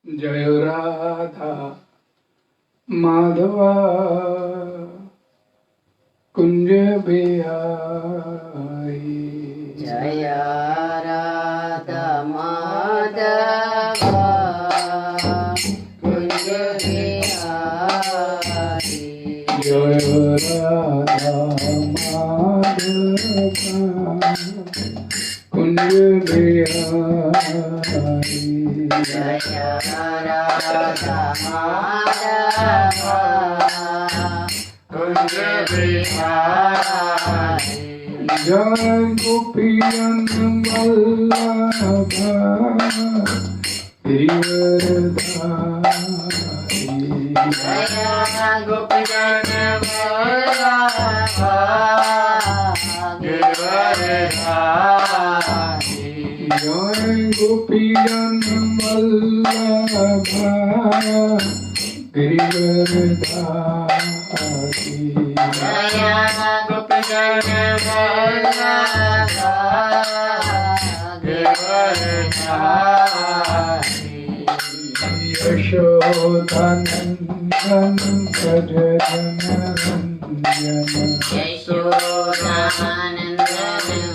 जय राधा माधवा कुंज बिहारी। जय राधा माधवा कुंज बिहारी। जय राधा माधवा कुंज बिहारी। जय राधा माधवा कुंज बिहारी। जय गोपियन वल्लभ गिरिवरधारी। जय गोपियन वल्लभ गिरिवरधारी। जय गोपियन वल्लभ गिरिवरधारी। जय गोपियन वल्लभ गिरिवरधारी। यशोदानंदन व्रज जनरंजन। यशोदानंदन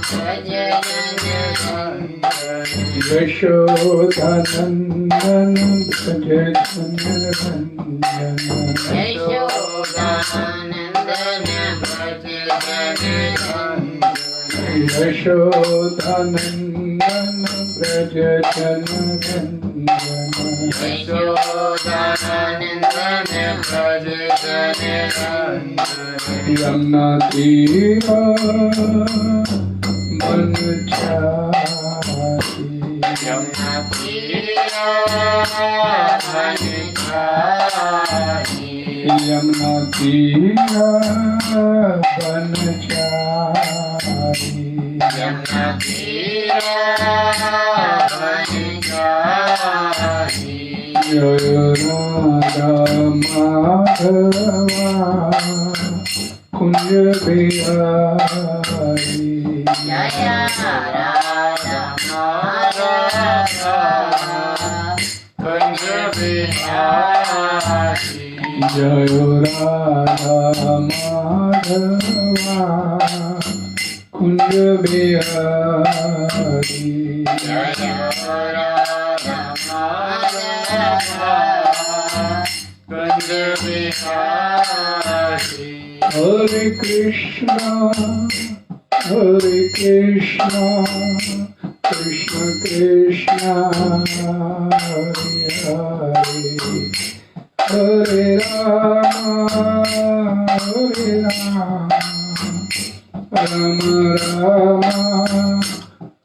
व्रज जनरंजन। यशोदानंदन व्रज जनरंजन। यशोदानंदन व्रज जनरंजन। यशोदानंदन व्रज जनरंजन। यशोदानंदन व्रज जनरंजन। यमुना तीरा बनचारी। यमुना तीरा बनचारी। यमुना तीरा बनचारी। यमुना तीरा बनचारी। जय राधा माधवा कुंज बिहारी। जय राधा माधवा कुंज बिहारी। जय राधा माधवा कुंज बिहारी। जय राधा माधवा कुंज बिहारी। हरे कृष्णा कृष्ण कृष्ण हरे हरे। हरे राम राम राम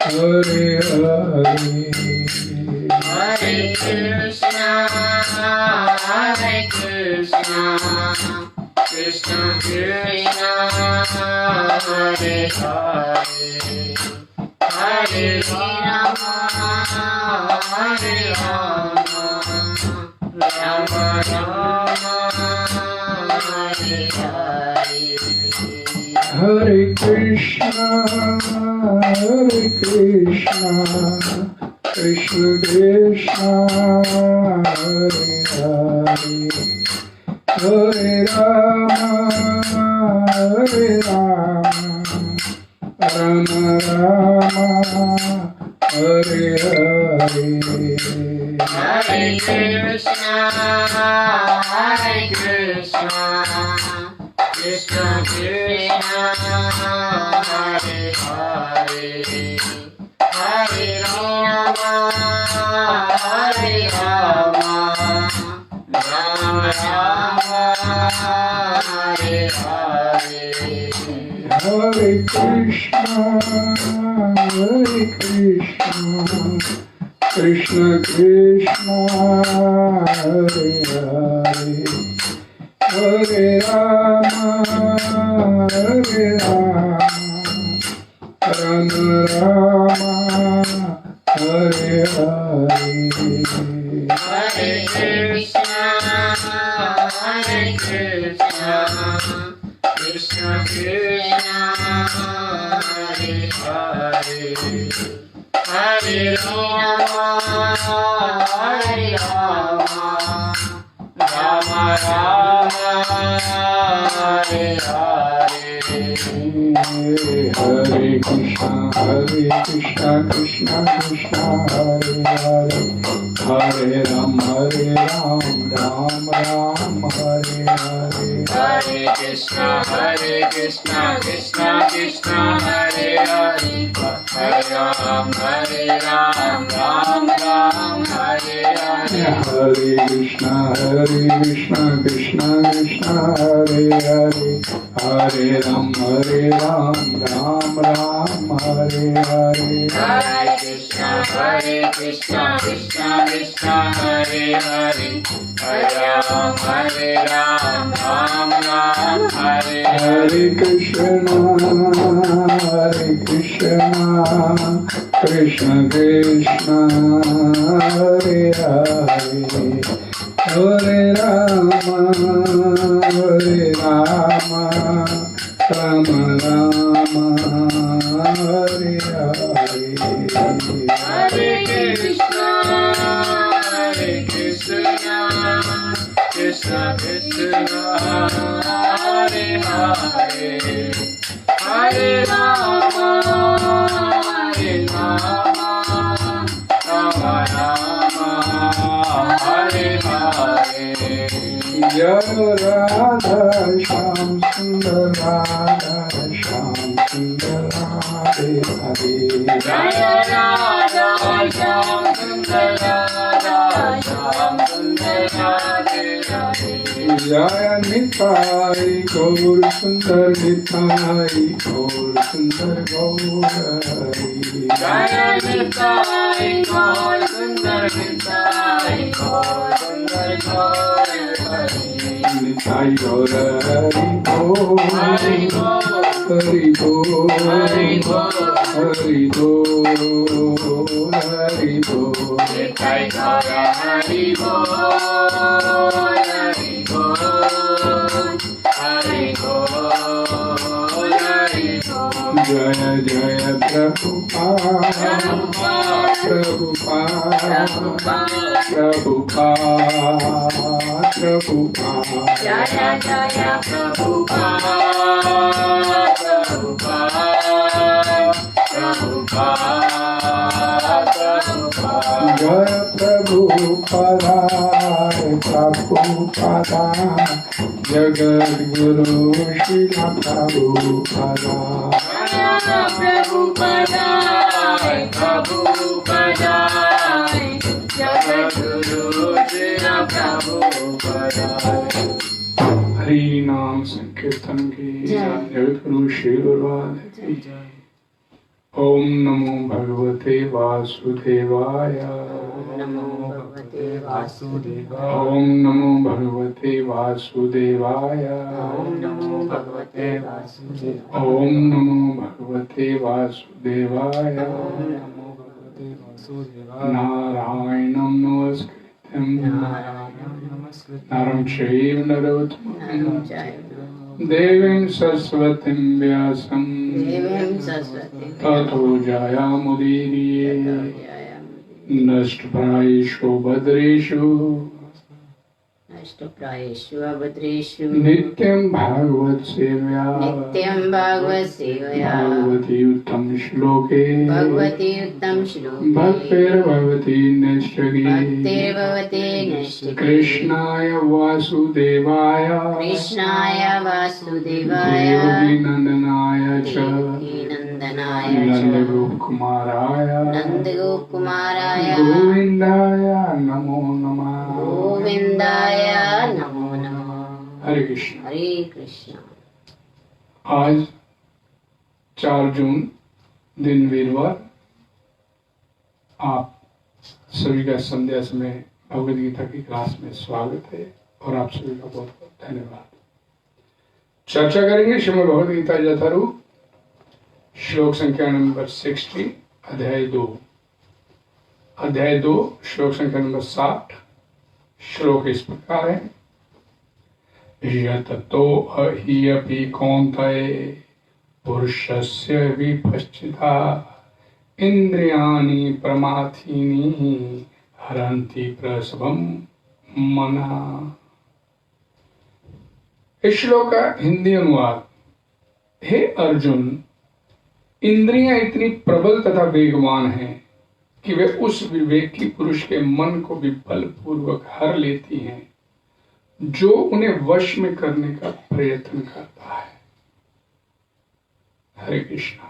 हरे हरे। हरे कृष्णा कृष्ण कृष्ण हरे हरे। हरे राम राम राम हरे हरे। हरे कृष्णा कृष्ण कृष्ण हरे हरे। हरे राम राम राम हरे हरे। हरे कृष्णा कृष्ण कृष्ण हरे हरे। हरे राम राम राम हरे हरे। हरे कृष्णा कृष्ण कृष्ण हरे हरे। हरे राम राम राम हरे हरे। हरे कृष्णा कृष्ण कृष्ण हरे हरे। हरे Ram Hare Rama, Rama Rama, Hare Hare. Hare Krishna, Krishna Krishna, Hare Hare, Hare Ram, Ram Ram, Hare Hare. Hare Krishna, Krishna Krishna, Hare Hare, Hare Ram, Ram Ram, Hare Hare. Hare Krishna, Krishna Krishna, Hare Hare, Hare Ram, Ram Ram, Hare Hare. Hare Krishna, Krishna Krishna, Hare Hare, Hare Ram, Ram Ram, Hare Hare. Hare Krishna, Krishna Krishna, Hare Hare, Hare Rama, Rama Rama, Hare Hare. Hare Krishna, Krishna Krishna, Hare Hare, Hare Rama, Rama Rama, Hare Hare. Jai Radha Shyam Sundar, Radha Shyam Sundar, Radhe Radhe. Jaya Radha Shyam Sundar, Radha Shyam Sundar, Radhe Radhe. Jaya Nitai Gaur Sundar, Nitai Gaur Sundar, Gaur Hari. Jaya Nitai Gaur Sundar, Nitai Gaur Sundar, Gaur Hari. Nitai Gaur Hari Gaur, Hari Gaur, Hari Gaur, Hari Gaur, Hari Gaur, Hari Gaur. Nitai Gaur Hari Gaur, Hari Gaur, Hari Gaur, Hari Gaur. Jaya Jaya Prabhupada, Prabhupada, Prabhupada, Prabhupada. Jaya Jaya Prabhupada, Prabhupada, Prabhupada, Prabhupada. Jaya Prabhupada, Prabhupada, Jagat Guru Srila Prabhupada. Jaya Prabhupada, Prabhupada, Jagadguru Srila Prabhupada. Hari नाम संकीर्तन की जगत गुरु श्री गुरुवाद की ओम नमो भगवते वासुदेवाय। नमो भगवते वासुदेवाय। ओम नमो भगवते वासुदेवाय। ओम नमो भगवते वासुदेवाय। ओम नमो भगवते वासुदेवाय। ओम नमो भगवते वासुदेवाय। नारायणं नमस्कृत्यं नरं चैव नरोत्तमं देवीं सरस्वतीं व्यासं ततो जयामुदीरये। नष्टप्रायेषु भद्रेषु नष्टप्रायेषु अभद्रेषु नित्यं भागवत सेवया भगवती उत्तम श्लोके भक्तिर्भवति नैष्ठिकी। कृष्णाय वासुदेवाय देवकी नंदनाय च नंदगोपकुमाराय गोविंदाय नमो नमः। हरे कृष्ण। हरे कृष्ण। आज 4 जून दिन वीरवार आप सभी का संध्या समय भगवद गीता की क्लास में स्वागत है और आप सभी का बहुत बहुत धन्यवाद। चर्चा करेंगे श्रीमद् भगवद गीता यथारूप श्लोक संख्या नंबर 60 अध्याय 2 श्लोक संख्या नंबर 60। श्लोक इस प्रकार है। यततो हि अपि कौन्तेय पुरुषस्य विपश्चिता इंद्रियाणि प्रमाथीनि हरन्ति प्रसवम मना। इस श्लोक का हिंदी अनुवाद। हे अर्जुन, इंद्रियां इतनी प्रबल तथा वेगवान हैं कि वे उस विवेकी पुरुष के मन को भी बलपूर्वक हर लेती हैं जो उन्हें वश में करने का प्रयत्न करता है। हरे कृष्णा।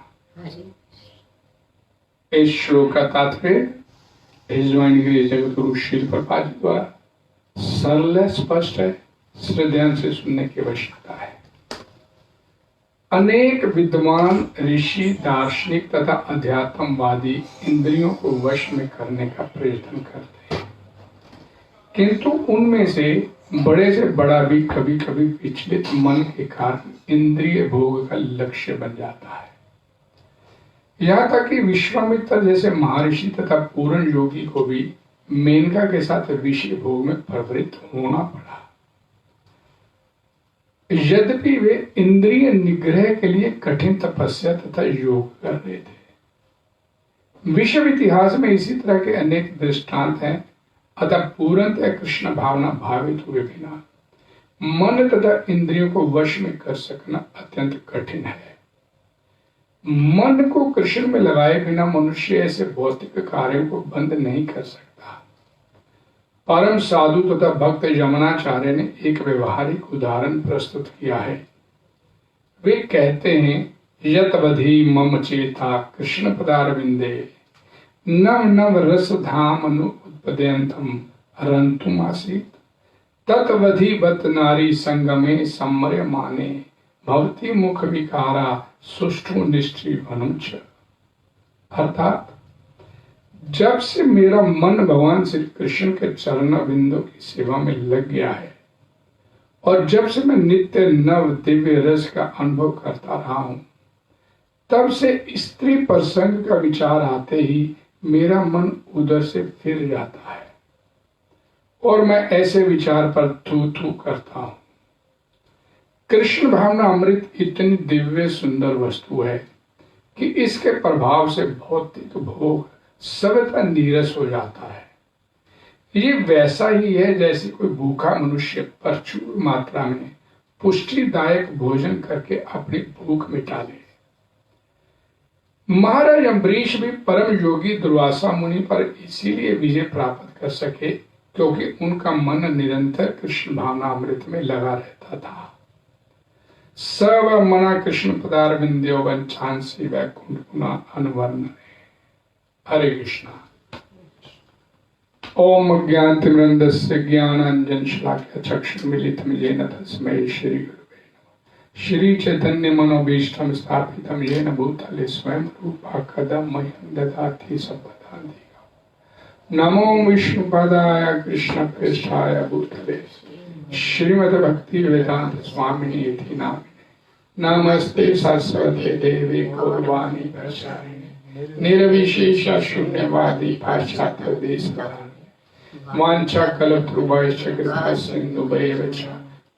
इस श्लोक का तात्पर्य हिजवाणी जगत गुरु श्रील प्रभुपाद जी द्वारा सरल स्पष्ट है, श्रद्धा से सुनने की आवश्यकता है। अनेक विद्वान ऋषि, दार्शनिक तथा अध्यात्मवादी इंद्रियों को वश में करने का प्रयत्न करते हैं, किंतु उनमें से बड़े से बड़ा भी कभी कभी विचलित मन के कारण इंद्रिय भोग का लक्ष्य बन जाता है। यहाँ तक कि विश्वामित्र जैसे महर्षि तथा पूर्ण योगी को भी मेनका के साथ विषय भोग में प्रवृत्त होना पड़ा, यद्यपि वे इंद्रिय निग्रह के लिए कठिन तपस्या तथा योग कर रहे थे। विश्व इतिहास में इसी तरह के अनेक दृष्टांत हैं। अतः पूर्णतः कृष्ण भावना भावित हुए बिना मन तथा इंद्रियों को वश में कर सकना अत्यंत कठिन है। मन को कृष्ण में लगाए बिना मनुष्य ऐसे भौतिक कार्यों को बंद नहीं कर सकता। परम साधु तथा भक्त यमुनाचार्य ने एक व्यवहारिक उदाहरण प्रस्तुत किया है। वे कहते हैं, यतवधि मम चेता कृष्ण पदारविंदे नव नव रस धाम अनुपद्यंतम हरंतुम आसीत तत्वधि बत नारी संगमे सम्मर्य माने भवती मुख विकारा सुष्ठु निष्ठि अनुच। अर्थात जब से मेरा मन भगवान श्री कृष्ण के चरण बिंदु की सेवा में लग गया है और जब से मैं नित्य नव दिव्य रस का अनुभव करता रहा हूं, तब से स्त्री प्रसंग का विचार आते ही मेरा मन उधर से फिर जाता है और मैं ऐसे विचार पर थू थू करता हूं। कृष्ण भावना अमृत इतनी दिव्य सुंदर वस्तु है कि इसके प्रभाव से भौतिक भोग सर्वथा नीरस हो जाता है। ये वैसा ही है जैसे कोई भूखा मनुष्य प्रचुर मात्रा में पुष्टिदायक भोजन करके अपनी भूख मिटा ले। महाराज अम्बरीश भी परम योगी दुर्वासा मुनि पर इसीलिए विजय प्राप्त कर सके क्योंकि उनका मन निरंतर कृष्ण भावना अमृत में लगा रहता था। सब मना कृष्ण पदार बिंद्यो वंचांसी वैकुंठ पुनः अनुवर्ण। हरे कृष्णा। ओम ज्ञानतिमिरन्दस्य ज्ञानांजन शलाकया चक्षुर्मीलितं येन तस्मै श्री गुरुवे नमः। श्री चैतन्य मनोभीष्टं स्थापितं येन भूतले स्वयं रूपा कदा मह्यं ददाति सम्पदां। नमो विष्णुपदाय कृष्णप्रेष्ठाय भूतले श्रीमद्भक्ति वेदांत स्वामिने इति नामिने। नमस्ते सरस्वते देवी गौरवाणी प्रचारिणे निर्विशेष शून्यवादी पाश्चात्य देशधारिणे वाञ्छा कल्पतरुभ्यश्च कृपा सिन्धुभ्येव च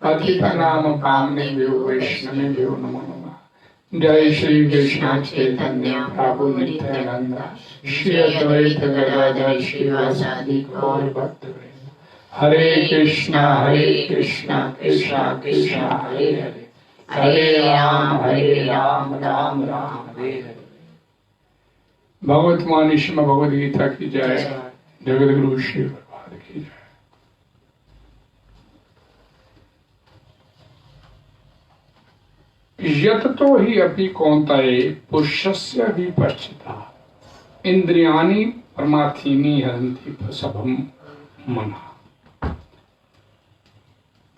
पतितानां पावनेभ्यो वैष्णवेभ्यो नमो नमः। जय श्री कृष्ण चैतन्य प्रभु नित्यानंद श्री अद्वैत गदाधर श्रीवासादि गौर भक्तवृंद। हरे कृष्णा कृष्णा कृष्णा हरे हरे, हरे राम राम राम हरे हरे। भगवत वाणी श्रीमद् भगवद गीता की जय। जगत गुरु श्री प्रभुपाद की जय। यततो हि अपि कौन्तेय पुरुषस्य विपश्चिता इंद्रियाणि परमार्थीनि हरन्ति प्रसभं मनः।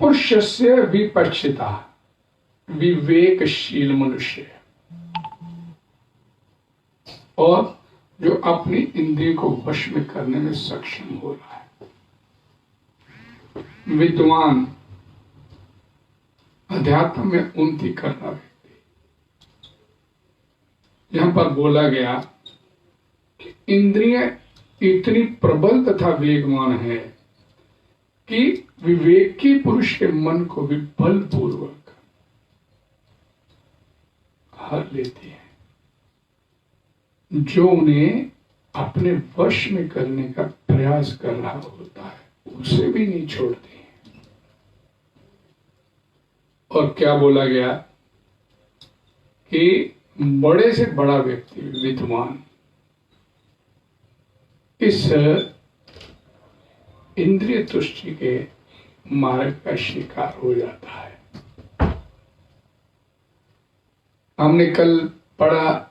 पुरुषस्य विपश्चिता विवेकशील मनुष्य और जो अपनी इंद्रिय को वश में करने में सक्षम हो रहा है, विद्वान, अध्यात्म में उन्नति करना व्यक्ति। यहां पर बोला गया कि इंद्रियां इतनी प्रबल तथा वेगवान है कि विवेकी पुरुष के मन को भी बलपूर्वक हर लेती है, जो उन्हें अपने वश में करने का प्रयास कर रहा होता है उसे भी नहीं छोड़ती। और क्या बोला गया कि बड़े से बड़ा व्यक्ति विद्वान इस इंद्रिय तुष्टि के मार्ग का शिकार हो जाता है। हमने कल पढ़ा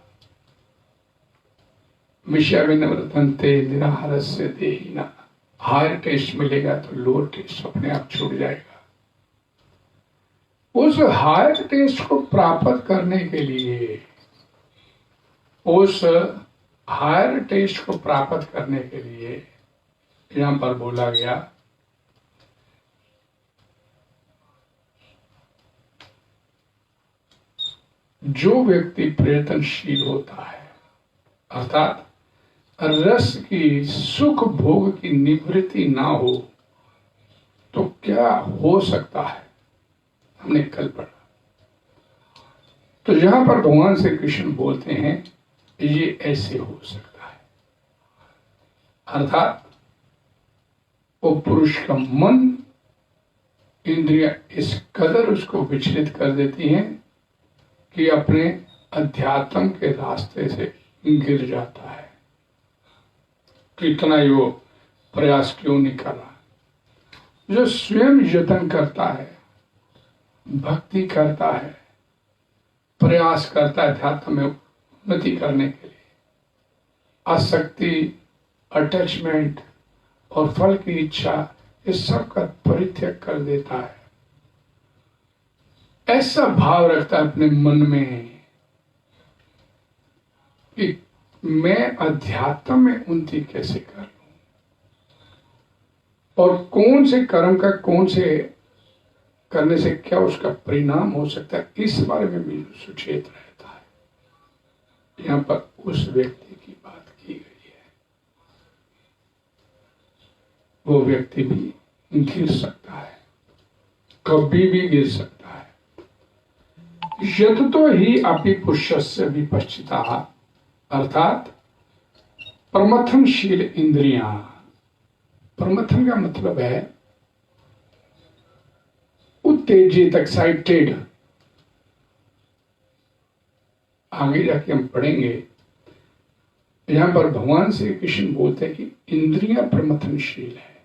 विषय विनम्रतन्ते निराहारस्य देहिना, हायर टेस्ट मिलेगा तो लोअर टेस्ट अपने आप छूट जाएगा। उस हायर टेस्ट को प्राप्त करने के लिए, उस हायर टेस्ट को प्राप्त करने के लिए यहां पर बोला गया जो व्यक्ति प्रयत्नशील होता है, अर्थात रस की सुख भोग की निवृत्ति ना हो तो क्या हो सकता है, हमने कल पढ़ा। तो यहां पर भगवान श्री कृष्ण बोलते हैं ये ऐसे हो सकता है, अर्थात वो पुरुष का मन, इंद्रिया इस कदर उसको विचलित कर देती हैं कि अपने अध्यात्म के रास्ते से गिर जाता है। कितना ही वो प्रयास क्यों नहीं कर रहा। जो स्वयं यत्न करता है, भक्ति करता है, प्रयास करता है अध्यात्म में उन्नति करने के लिए, आसक्ति, अटैचमेंट और फल की इच्छा इस सब का परित्याग कर देता है, ऐसा भाव रखता है अपने मन में कि मैं अध्यात्म में उन्नति कैसे कर लूं और कौन से कर्म का कौन से करने से क्या उसका परिणाम हो सकता है, इस बारे में भी सुचेत रहता है। यहां पर उस व्यक्ति की बात की गई है। वो व्यक्ति भी गिर सकता है, कभी भी गिर सकता है। यततो ही अपि पुष्यस्य विपश्चिता, अर्थात प्रमथनशील इंद्रियां। प्रमथन का मतलब है उत्तेजित, एक्साइटेड। आगे जाके हम पढ़ेंगे, यहां पर भगवान श्री कृष्ण बोलते हैं कि इंद्रियां प्रमथनशील है,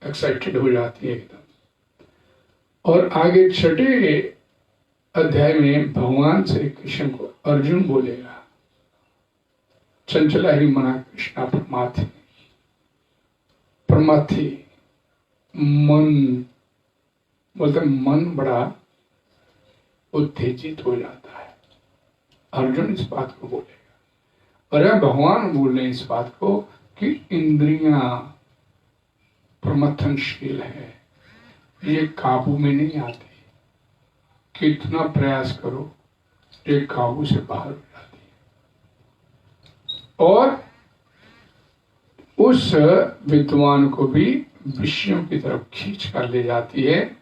एक्साइटेड हो जाती है एकदम। और आगे छठे अध्याय में भगवान श्री कृष्ण को अर्जुन बोलेगा, चंचला ही मना कृष्णा प्रमाथि। प्रमाथि मन बोलते, मन बड़ा उत्तेजित हो जाता है। अर्जुन इस बात को बोलेगा और यह भगवान बोल रहे हैं इस बात को कि इंद्रियां प्रमथनशील है, ये काबू में नहीं आती। कितना प्रयास करो ये काबू से बाहर हो जाती है और उस विद्वान को भी विषयों की तरफ खींच कर ले जाती है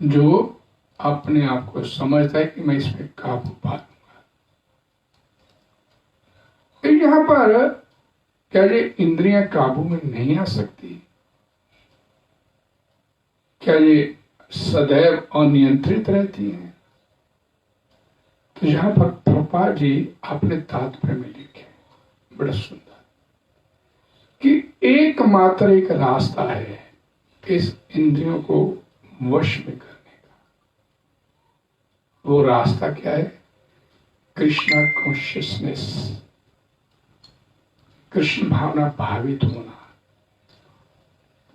जो अपने आप को समझता है कि मैं इसमें काबू पा लूंगा। तो यहां पर क्या ये इंद्रियां काबू में नहीं आ सकती? क्या ये सदैव अनियंत्रित रहती हैं? तो यहां पर प्रभुपाद जी अपने तात्पर्य में लिखे बड़ा सुंदर कि एकमात्र एक रास्ता है इस इंद्रियों को वश में करने का। वो रास्ता क्या है? कृष्णा कॉन्शियसनेस, कृष्ण भावना भावित होना।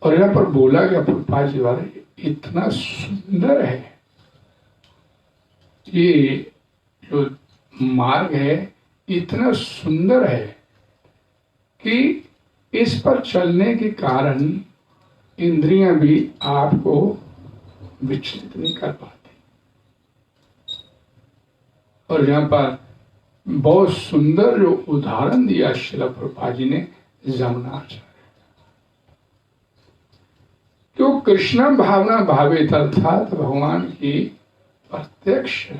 और यहां पर बोला गया प्रभुपाद जी वाले, इतना सुंदर है ये जो मार्ग है, इतना सुंदर है कि इस पर चलने के कारण इंद्रियां भी आपको विचलित नहीं कर पाती। और यहां पर बहुत सुंदर जो उदाहरण दिया श्रील प्रभुपाद जी ने जमुनाचार्य, तो कृष्णा भावना भावित अर्थात भगवान की प्रत्यक्ष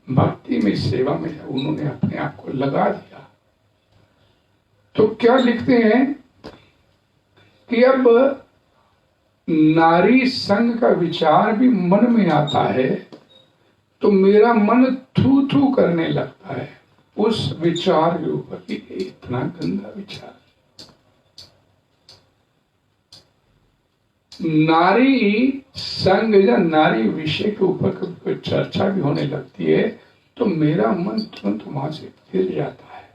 भक्ति में, सेवा में उन्होंने अपने आप को लगा दिया तो क्या लिखते हैं कि अब नारी संग का विचार भी मन में आता है तो मेरा मन थू थू करने लगता है उस विचार के ऊपर कि इतना गंदा विचार। नारी संग या नारी विषय के ऊपर कोई चर्चा भी होने लगती है तो मेरा मन तुरंत वहां से फिर जाता है।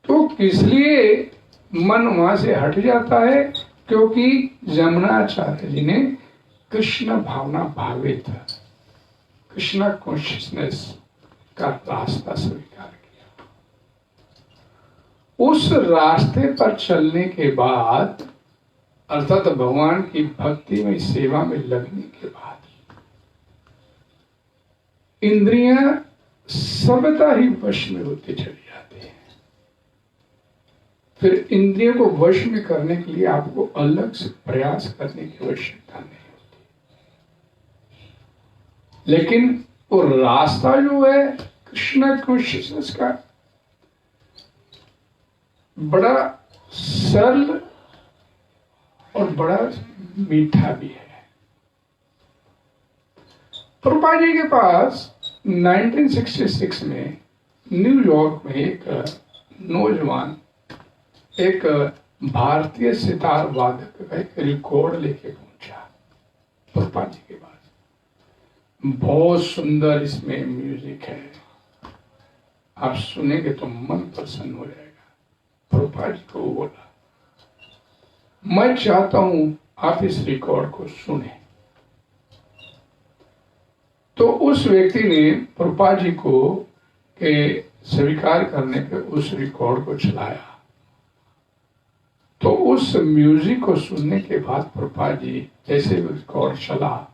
तो किस लिए मन वहां से हट जाता है? क्योंकि यमुनाचार्य जी ने कृष्ण भावना भावित कृष्णा कॉन्शियसनेस का रास्ता स्वीकार किया। उस रास्ते पर चलने के बाद अर्थात भगवान की भक्ति में सेवा में लगने के बाद इंद्रियां सर्वदा ही वश में होती चली जाती है। फिर इंद्रियों को वश में करने के लिए आपको अलग से प्रयास करने की आवश्यकता नहीं होती। लेकिन वो रास्ता जो है कृष्ण कॉन्शियसनेस का बड़ा सरल और बड़ा मीठा भी है। प्रभुपाद जी के पास 1966 में न्यूयॉर्क में एक नौजवान एक भारतीय सितार वादक का एक रिकॉर्ड लेके पहुंचा प्रभुपाद जी के पास। बहुत सुंदर इसमें म्यूजिक है, आप सुनेंगे तो मन प्रसन्न हो जाएगा। प्रभुपाद जी को बोला मैं चाहता हूं आप इस रिकॉर्ड को सुने। तो उस व्यक्ति ने प्रभुपाद जी को के स्वीकार करने पे उस रिकॉर्ड को चलाया। तो उस म्यूजिक को सुनने के बाद प्रभुपाद जी जैसे रिकॉर्ड चला,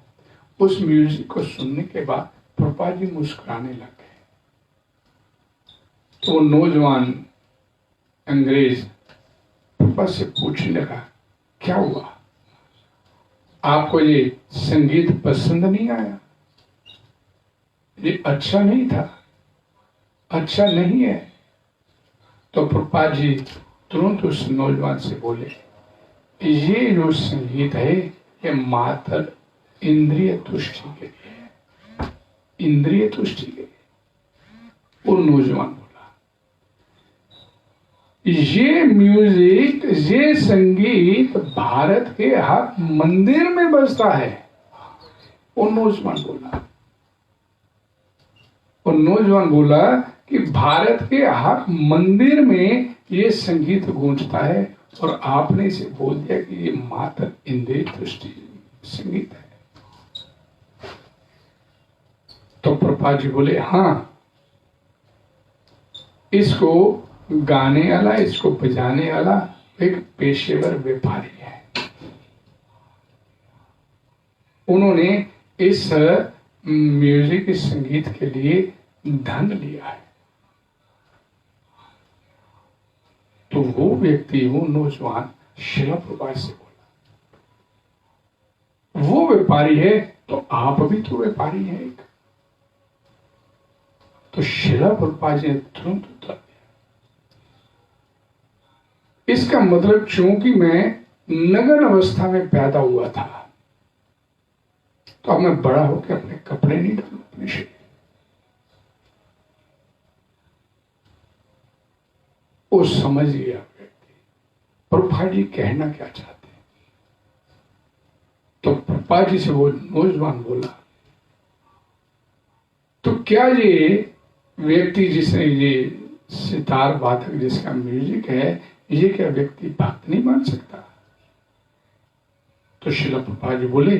उस म्यूजिक को सुनने के बाद प्रभुपाद जी मुस्कुराने लग गए। तो वो नौजवान अंग्रेज प्रभुपाद से पूछने लगा क्या हुआ, आपको ये संगीत पसंद नहीं आया? ये अच्छा नहीं था, अच्छा नहीं है? तो प्रभुपाद जी तुरंत उस नौजवान से बोले ये जो संगीत है ये मात्र इंद्रिय तुष्टि के लिए है, इंद्रिय तुष्टि के लिए। वो नौजवान बोला ये म्यूजिक ये संगीत भारत के हर मंदिर में बजता है। वो नौजवान बोला कि भारत के हर मंदिर में ये संगीत गूंजता है और आपने इसे बोल दिया कि ये मात्र इंद्रिय तुष्टि संगीत है। तो प्रभुपाद जी बोले हाँ, इसको गाने वाला इसको बजाने वाला एक पेशेवर व्यापारी है। उन्होंने इस म्यूजिक इस संगीत के लिए धन लिया है। तो वो व्यक्ति वो नौजवान शिला प्रभुपाद से बोला वो व्यापारी है तो आप भी तो व्यापारी हैं एक। तो शिला प्रभुपाद जी ने तुरंत उत्तर दिया इसका मतलब चूंकि मैं नग्न अवस्था में पैदा हुआ था तो अब मैं बड़ा होकर अपने कपड़े नहीं डालू अपने शरीर। वो समझ गया व्यक्ति प्रभुपाद जी कहना क्या चाहते हैं। तो प्रभुपाद जी से वो नौजवान बोला तो क्या ये व्यक्ति जिसने ये सितार वादक जिसका म्यूजिक है ये क्या व्यक्ति भक्त नहीं मान सकता? तो श्रील प्रभुपाद जी बोले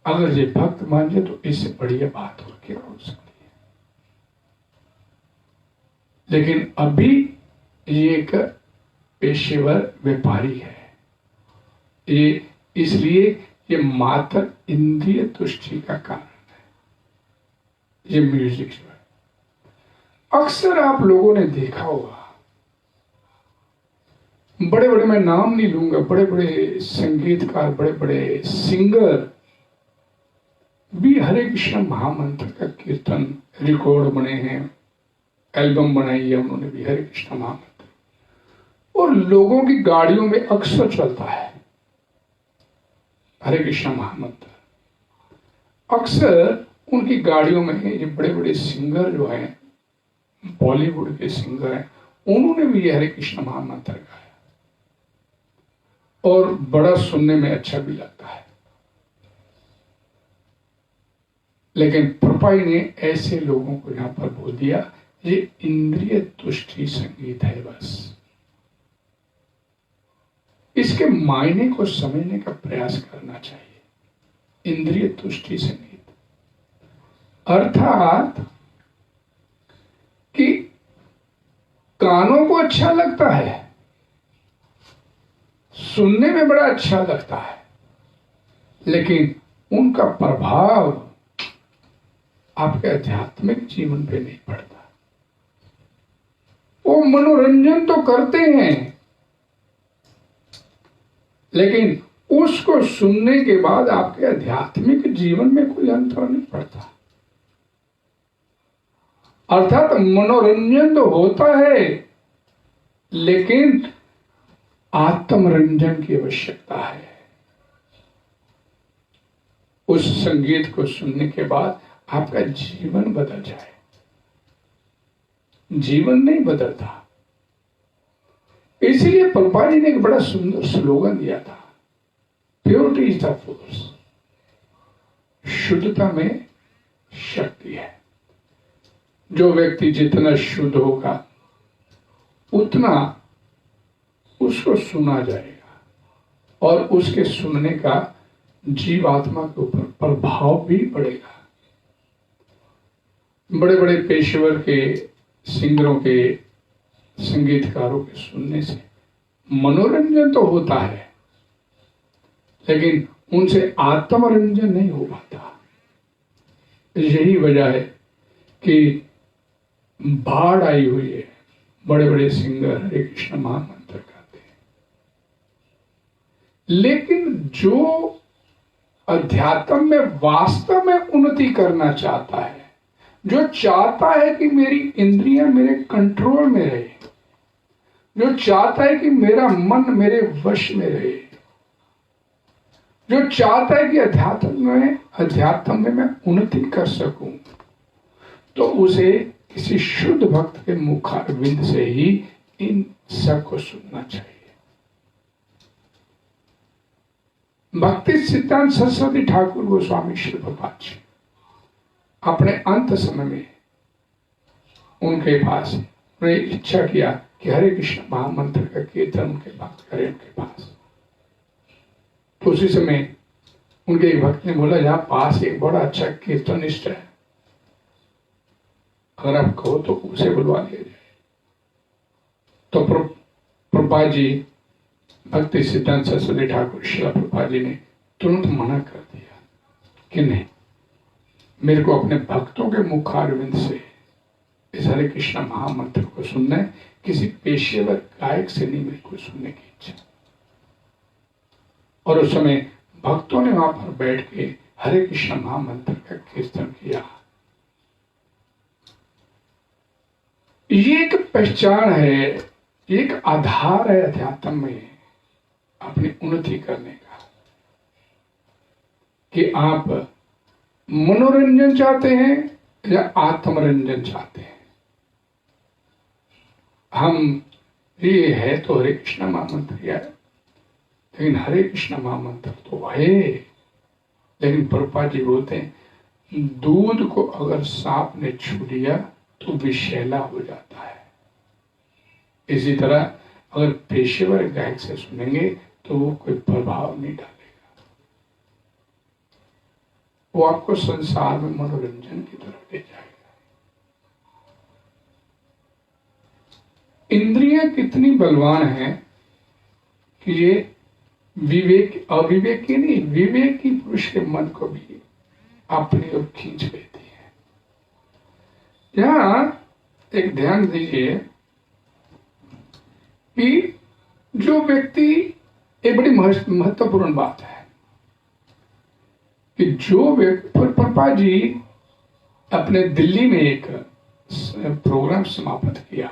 अगर ये भक्त मान जाए तो इससे बढ़िया बात और क्या हो सकती है। लेकिन अभी ये एक पेशेवर व्यापारी है, ये इसलिए ये मात्र इंद्रिय तुष्टि का कारण है ये म्यूजिक जो है। अक्सर आप लोगों ने देखा होगा बड़े बड़े मैं नाम नहीं लूंगा बड़े बड़े संगीतकार बड़े बड़े सिंगर भी हरे कृष्ण महामंत्र का कीर्तन रिकॉर्ड बने हैं एल्बम बनाई है उन्होंने भी, हरे कृष्ण महामंत्र, और लोगों की गाड़ियों में अक्सर चलता है हरे कृष्ण महामंत्र। अक्सर उनकी गाड़ियों में ये बड़े बड़े सिंगर जो हैं, बॉलीवुड के सिंगर हैं, उन्होंने भी ये हरे कृष्ण महामंत्र गाया और बड़ा सुनने में अच्छा भी लगता है। लेकिन प्रभुपाद ने ऐसे लोगों को यहां पर बोल दिया, ये इंद्रिय तुष्टि संगीत है बस। इसके मायने को समझने का प्रयास करना चाहिए। इंद्रिय तुष्टि संगीत अर्थात कि कानों को अच्छा लगता है, सुनने में बड़ा अच्छा लगता है, लेकिन उनका प्रभाव आपके आध्यात्मिक जीवन पे नहीं पड़ता। वो मनोरंजन तो करते हैं, लेकिन उसको सुनने के बाद आपके आध्यात्मिक जीवन में कोई अंतर नहीं पड़ता। अर्थात मनोरंजन तो होता है, लेकिन आत्मरंजन की आवश्यकता है। उस संगीत को सुनने के बाद आपका जीवन बदल जाए। जीवन नहीं बदलता। इसीलिए प्रभुपाद जी ने एक बड़ा सुंदर स्लोगन दिया था, प्योरिटी इज द फोर्स। शुद्धता में शक्ति है। जो व्यक्ति जितना शुद्ध होगा उतना उसको सुना जाएगा और उसके सुनने का जीवात्मा के ऊपर प्रभाव भी पड़ेगा। बड़े बड़े पेशेवर के सिंगरों के, संगीतकारों के सुनने से मनोरंजन तो होता है, लेकिन उनसे आत्मरंजन नहीं हो पाता। यही वजह है कि बाढ़ आई हुई है, बड़े बड़े सिंगर हरे कृष्ण महामंत्र गाते हैं, लेकिन जो अध्यात्म में वास्तव में उन्नति करना चाहता है, जो चाहता है कि मेरी इंद्रियां मेरे कंट्रोल में रहे, जो चाहता है कि मेरा मन मेरे वश में रहे, जो चाहता है कि अध्यात्म में मैं उन्नति कर सकूं, तो उसे किसी शुद्ध भक्त के मुखारविंद से ही इन सब को सुनना चाहिए। भक्ति सिद्धांत सरस्वती ठाकुर गोस्वामी श्री प्रभुपाद जी अपने अंत समय में उनके पास उन्हें इच्छा किया कि हरे कृष्ण महामंत्र का कीर्तन उनके भक्त करें उनके पास। तो उसी समय उनके एक भक्त ने बोला, जहां पास एक बड़ा अच्छा कीर्तनिस्ट है, अगर आप कहो तो उसे बुलवा लिया जाए। तो प्रभुपाद जी, भक्ति सिद्धांत सरस्वती ठाकुर श्रील प्रभुपाद जी ने तुरंत मना कर दिया कि नहीं, मेरे को अपने भक्तों के मुखारविंद से इस हरे कृष्ण महामंत्र को सुनना है, किसी पेशेवर गायक से नहीं मेरे को सुनने की इच्छा। और उस समय भक्तों ने वहां पर बैठ के हरे कृष्ण महामंत्र का कीर्तन किया। ये एक पहचान है, एक आधार है अध्यात्म में अपनी उन्नति करने का, कि आप मनोरंजन चाहते हैं या आत्मरंजन चाहते हैं। हम ये है तो हरे कृष्ण महामंत्र है, लेकिन हरे कृष्ण महामंत्र तो है, लेकिन प्रभुपाद जी बोलते हैं दूध को अगर सांप ने छू लिया तो विषैला हो जाता है। इसी तरह अगर पेशेवर गायक से सुनेंगे तो वो कोई प्रभाव नहीं डालेगा, वो आपको संसार में मनोरंजन की तरफ ले जाएगा। इंद्रियां कितनी बलवान हैं कि ये अविवेकी नहीं, विवेकी पुरुष के मन को भी अपनी ओर खींच लेती है। यहां एक ध्यान दीजिए कि जो व्यक्ति, एक बड़ी महत्वपूर्ण बात है कि जो व्यक्ति, प्रभुपाद जी अपने दिल्ली में एक प्रोग्राम समाप्त किया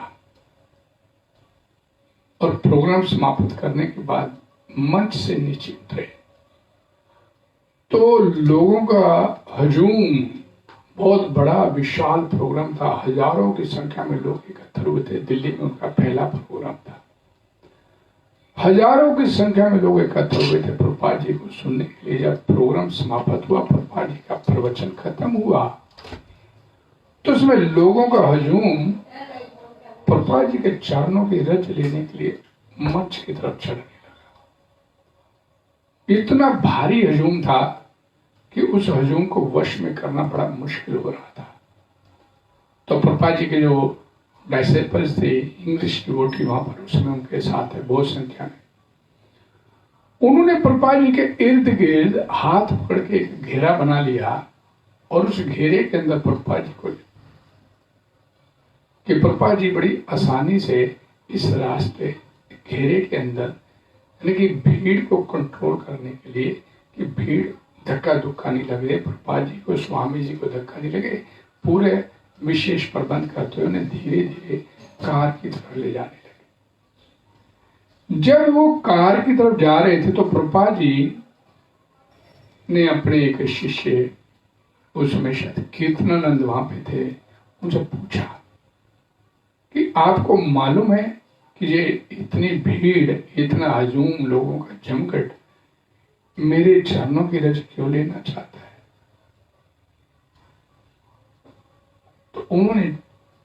और प्रोग्राम समाप्त करने के बाद मंच से नीचे उतरे तो लोगों का हजूम, बहुत बड़ा विशाल प्रोग्राम था, हजारों की संख्या में लोग एकत्र हुए थे। दिल्ली में उनका पहला प्रोग्राम था। हजारों की संख्या में लोग एकत्र हुए थे प्रभुपाद जी को सुनने के लिए। जब प्रोग्राम समाप्त हुआ, प्रभुपाद जी का प्रवचन खत्म हुआ, तो उसमें लोगों का हजूम प्रभुपाद जी के चरणों की रज लेने के लिए मंच की तरफ चढ़ने लगा। इतना भारी हजूम था कि उस हजूम को वश में करना बड़ा मुश्किल हो रहा था। तो प्रभुपाद जी के जो डिसाइपल्स थे, इंग्लिश डिवोटी वहां पर उसमें उनके साथ है बहुत संख्या में, उन्होंने प्रभुपाद जी के इर्द गिर्द हाथ पकड़ के एक घेरा बना लिया और उस घेरे के अंदर प्रभुपाद जी को, कि प्रभुपाद जी बड़ी आसानी से इस रास्ते घेरे के अंदर, यानी कि भीड़ को कंट्रोल करने के लिए, कि भीड़ धक्का धुक्का नहीं लगे, प्रभुपाद जी को, स्वामी जी को धक्का नहीं लगे, पूरे विशेष प्रबंध करते हुए उन्हें धीरे धीरे कार की तरफ ले जाने लगे। जब वो कार की तरफ जा रहे थे तो प्रभुपाद जी ने अपने एक शिष्य, उसमें शायद कीर्तनानंद वहां पे थे, उनसे पूछा कि आपको मालूम है कि ये इतनी भीड़, इतना हजूम लोगों का जमघट मेरे चरणों की रज क्यों लेना चाहता है? तो उन्होंने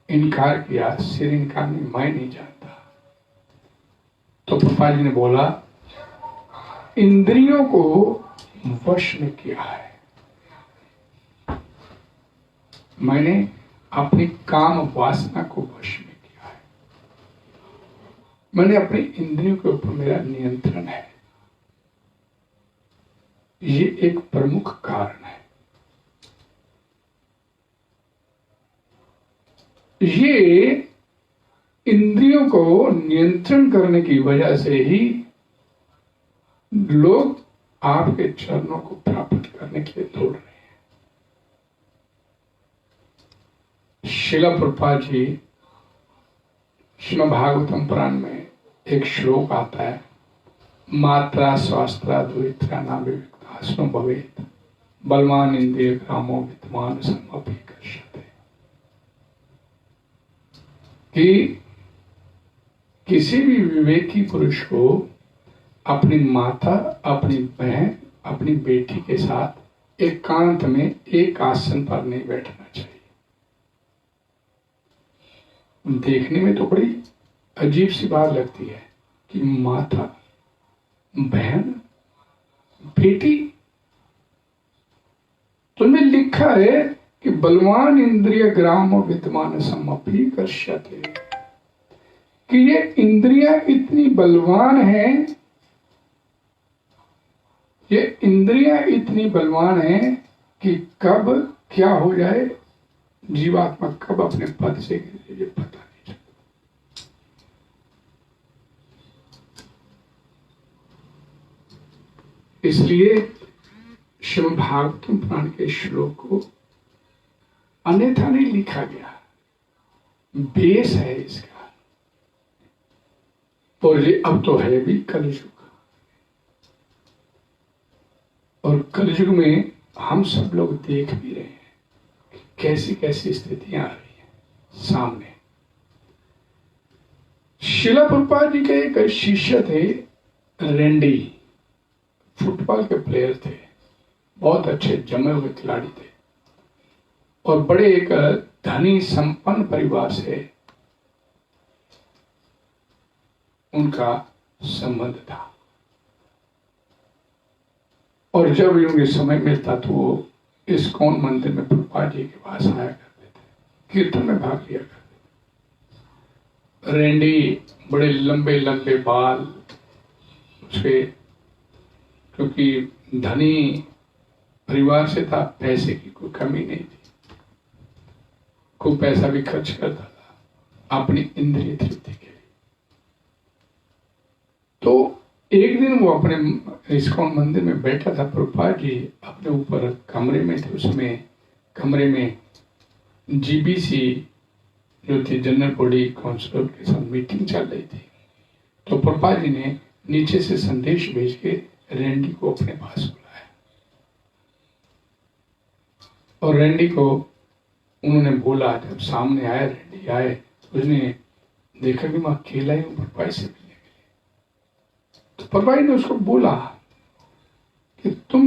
इनकार किया, सिर इनकार नहीं, मैं नहीं जानता। तो प्रभुपाद जी ने बोला, इंद्रियों को वश में किया है, मैंने अपनी काम वासना को वश में किया है, मैंने अपनी इंद्रियों के ऊपर मेरा नियंत्रण है। ये एक प्रमुख कारण है। ये इंद्रियों को नियंत्रण करने की वजह से ही लोग आपके चरणों को प्राप्त करने के लिए दौड़ रहे हैं। शिला प्रभुपाद जी श्रीमद् भागवतम पुराण में एक श्लोक आता है, मात्रा स्वास्त्रा द्वित्रा ना विविक्तास्नो भवेत् बलवान इंद्रिय ग्रामो विद्वान समपि कर्षते, कि किसी भी विवेकी पुरुष को अपनी माता, अपनी बहन, अपनी बेटी के साथ एकांत में एक आसन पर नहीं बैठना चाहिए। देखने में तो बड़ी अजीब सी बात लगती है कि माता, बहन, बेटी, तुम्हें लिखा है कि बलवान इंद्रिय ग्राम विद्वान समपि कर्षते, कि ये इंद्रियां इतनी बलवान हैं, ये इंद्रियां इतनी बलवान हैं कि कब क्या हो जाए, जीवात्मा कब अपने पद से गिरे, ये पता नहीं चलता। इसलिए श्रीमद् भागवतम पुराण के श्लोक को अन्यथा नहीं लिखा गया, बेस है इसका। और ये अब तो है भी कलयुग, और कलयुग में हम सब लोग देख भी रहे हैं कि कैसी कैसी स्थितियां आ रही हैं सामने। शिला प्रभुपाद जी के एक शिष्य थे, रेंडी, फुटबॉल के प्लेयर थे, बहुत अच्छे जमे हुए खिलाड़ी थे, और बड़े एक धनी संपन्न परिवार से उनका संबंध था। और जब उन्हें समय मिलता तो वो इस्कॉन मंदिर में प्रभुपाद जी के पास आया करते थे, कीर्तन में भाग लिया करते थे। रेंडी, बड़े लंबे लंबे बाल उसके, क्योंकि धनी परिवार से था, पैसे की कोई कमी नहीं थी, खूब पैसा भी खर्च करता था अपनी इंद्रिय तृप्ति के लिए। तो एक दिन वो अपने इस्कॉन मंदिर में बैठा था, प्रभुपाद जी अपने ऊपर कमरे में थे, उसमें कमरे में जीबीसी जो थी जनरल बॉडी काउंसिल के साथ मीटिंग चल रही थी, तो प्रभुपाद जी ने नीचे से संदेश भेज के रैंडी को अपने पास बुलाया और रैंडी को उन्होंने बोला, जब सामने आया रैंडी आए तो उसने देखा कि मैं अकेला ही हूं प्रभुपाद से मिलने के लिए। तो प्रभुपाद ने उसको बोला कि तुम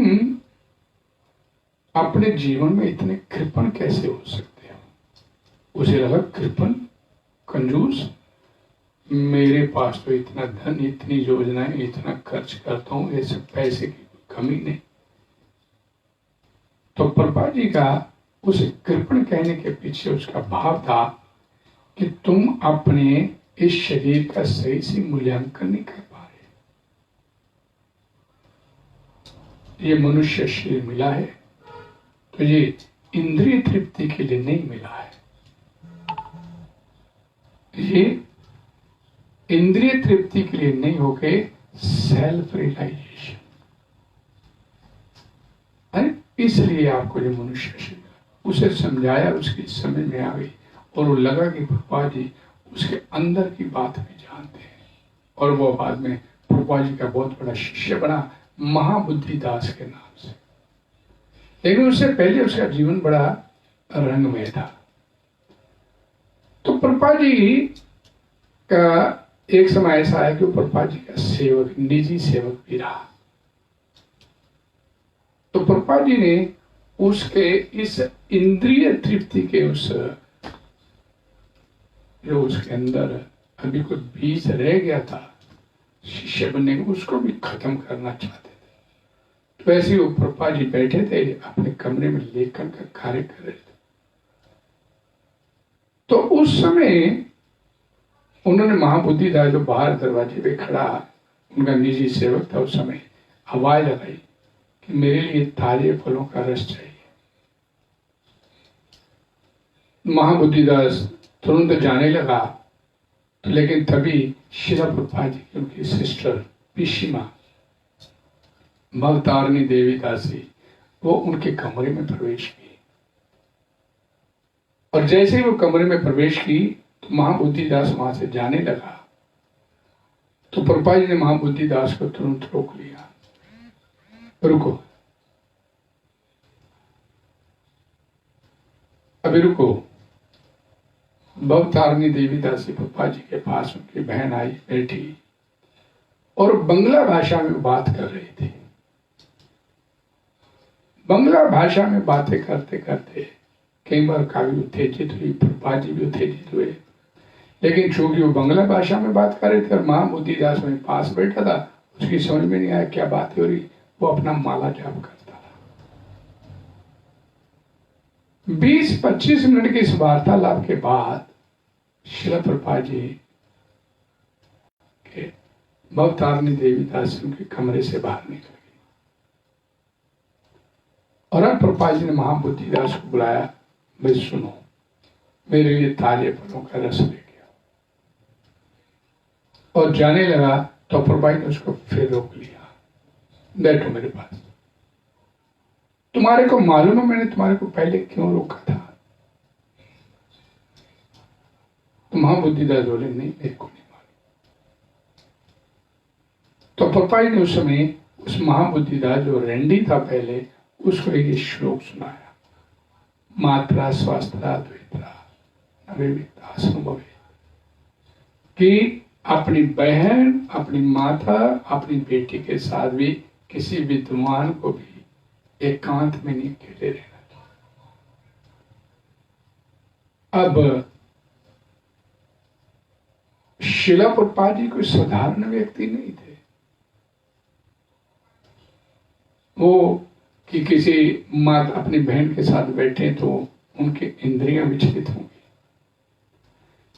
अपने जीवन में इतने कृपण कैसे हो सकते हो। उसे लगा कृपण, कंजूस, मेरे पास तो इतना धन, इतनी योजनाएं, इतना खर्च करता हूं, ये सब पैसे की कमी नहीं। तो प्रभुपाद जी का उसे कृपण कहने के पीछे उसका भाव था कि तुम अपने इस शरीर का सही से मूल्यांकन नहीं कर पा रहे। ये मनुष्य शरीर मिला है तो ये इंद्रिय तृप्ति के लिए नहीं मिला है, ये इंद्रिय तृप्ति के लिए नहीं होके सेल्फ रियलाइजेशन, इसलिए आपको जो मनुष्य शरीर, उसे समझाया, उसकी समझ में आ गई और वो लगा कि प्रभुपाद जी उसके अंदर की बात भी जानते हैं। और वो बाद में प्रभुपाद जी का बहुत बड़ा शिष्य बना, महाबुद्धिदास के नाम से। लेकिन उससे पहले उसका जीवन बड़ा रंगमय था। तो प्रभुपाद जी का एक समय ऐसा आया कि वो प्रभुपाद जी का सेवक, निजी सेवक भी रहा। तो प्रभुपाद जी ने उसके इस इंद्रिय तृप्ति के उस जो उसके अंदर अभी कुछ बीज रह गया था शिष्य बनने को, उसको भी खत्म करना चाहते थे। तो ऐसे वो प्रभुपाद जी बैठे थे अपने कमरे में, लेखन का कार्य कर रहे थे। तो उस समय उन्होंने महाबुद्धिदास जो बाहर दरवाजे पे खड़ा, उनका निजी सेवक था, उस समय आवाज लगाई कि मेरे लिए ताजे फलों का रस चाहिए। महाबुद्धिदास तुरंत जाने लगा, लेकिन तभी शिला प्रभुपाद जी की उनकी सिस्टर पिशिमा भवतारिणी देवी दासी वो उनके कमरे में प्रवेश की। और जैसे ही वो कमरे में प्रवेश की तो महाबुद्धिदास वहां से जाने लगा। तो प्रभुपाद जी ने महाबुद्धिदास को तुरंत रोक लिया, रुको, अभी रुको। भवतारिणी देवी दासी प्रभुपाद जी के पास, उनकी बहन आई, बैठी और बंगला भाषा में बात कर रही थी। बंगला भाषा में बातें करते करते कई बार काफी उत्तेजित हुई, प्रभुपाद जी भी उत्तेजित हुए। लेकिन चूंकि वो बंगला भाषा में बात कर रहे थे और महाबुद्धिदास मेरे पास बैठा था, उसकी समझ में नहीं आया क्या बात हो रही। वो अपना माला जाप करता था। 20-25 मिनट की इस वार्तालाप के बाद शिला प्रभुपाद जी के भवतारिणी देवी दासी उनके कमरे से बाहर निकल गई और अब प्रभुपाद जी ने महाबुद्धिदास को बुलाया, भाई सुनो, मेरे लिए ताजे फलों का रस लेके आओ। और जाने लगा तो प्रभुपाद ने उसको फिर रोक लिया, बैठो मेरे पास। तुम्हारे को मालूम है मैंने तुम्हारे को पहले क्यों रोका था? तो महाबुद्धिदास बोले, नहीं, मेरे को नहीं मालूम। तो प्रभुपाद ने उस समय उस महाबुद्धिदास जो रैंडी था पहले, उसको एक श्लोक सुनाया, मात्रा स्वास्थ्य द्वैत्रा अविविक्तासनुभवे, कि अपनी बहन, अपनी माता, अपनी बेटी के साथ भी किसी विद्वान को भी एकांत में नहीं अकेले रहना चाहिए। अब शिला प्रभुपाद जी कोई साधारण व्यक्ति नहीं थे। वो कि किसी माता अपनी बहन के साथ बैठे तो उनकी इंद्रियां विचलित होंगी,